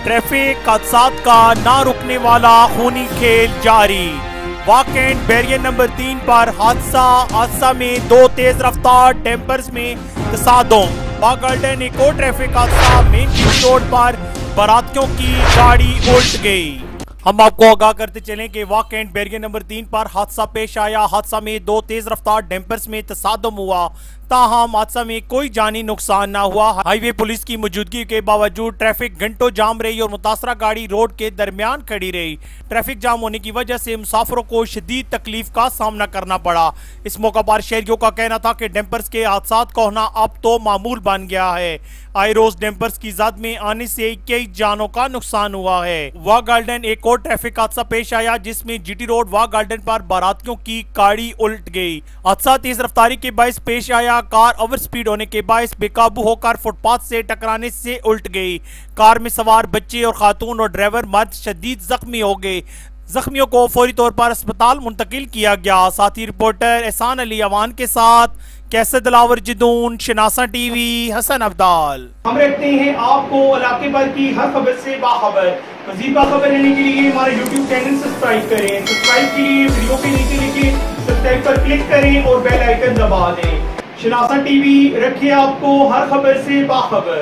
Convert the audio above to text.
Traffic हादसात का ना रुकने वाला खूनी खेल जारी। वाकेंड बैरियर नंबर 3 पर हादसा में दो तेज रफ्तार डैम्पर्स में तसादुम। बाग गार्डन एक और ट्रैफिक हादसा, मेन रोड पर बारातियों की गाड़ी उल्ट गई। हम आपको आगाह करते चलें कि वाकेंड बैरियर नंबर 3 पर हादसा पेश आया। हादसा में दो तेज रफ्तार डैम्पर्स में तसादुम हुआ, ताहम हादसा में कोई जानी नुकसान ना हुआ। हाईवे पुलिस की मौजूदगी के बावजूद ट्रैफिक घंटों जाम रही और मुतासरा गाड़ी रोड के दरमियान खड़ी रही। ट्रैफिक जाम होने की वजह से मुसाफिरों को शदीद तकलीफ का सामना करना पड़ा। इस मौका पर शहरियों का कहना था कि डैम्पर्स के हादसा का होना अब तो मामूल बन गया है। आए रोज डैम्पर्स की जद में आने से कई जानों का नुकसान हुआ है। वाघ गार्डन एक और ट्रैफिक हादसा पेश आया, जिसमें जीटी रोड वाघ गार्डन पर बारातियों की गाड़ी उल्ट गई। हादसा तेज रफ्तारी के बायस पेश आया। कार ओवर स्पीड होने के बायस बेकाबू होकर फुटपाथ से टकराने से उल्ट गई। कार में सवार बच्चे और खातून और ड्राइवर मर्द शदीद जख्मी हो गए। जख्मियों को फौरी तौर पर अस्पताल मुंतकिल किया गया। साथी रिपोर्टर एहसान अली अवान के साथ कैसे दिलावर जदून, शनासा टीवी, हसन अब्दाल। हम रखते हैं आपको इलाके भर की हर खबर से बाखबर। मज़ीद बाखबर रहने के लिए हमारे YouTube चैनल सब्सक्राइब करें। सब्सक्राइब के लिए वीडियो के नीचे लिखे सब्सक्राइब पर क्लिक करें और बेल आइकन दबा दें। शनासा टीवी रखे आपको हर खबर से बाखबर।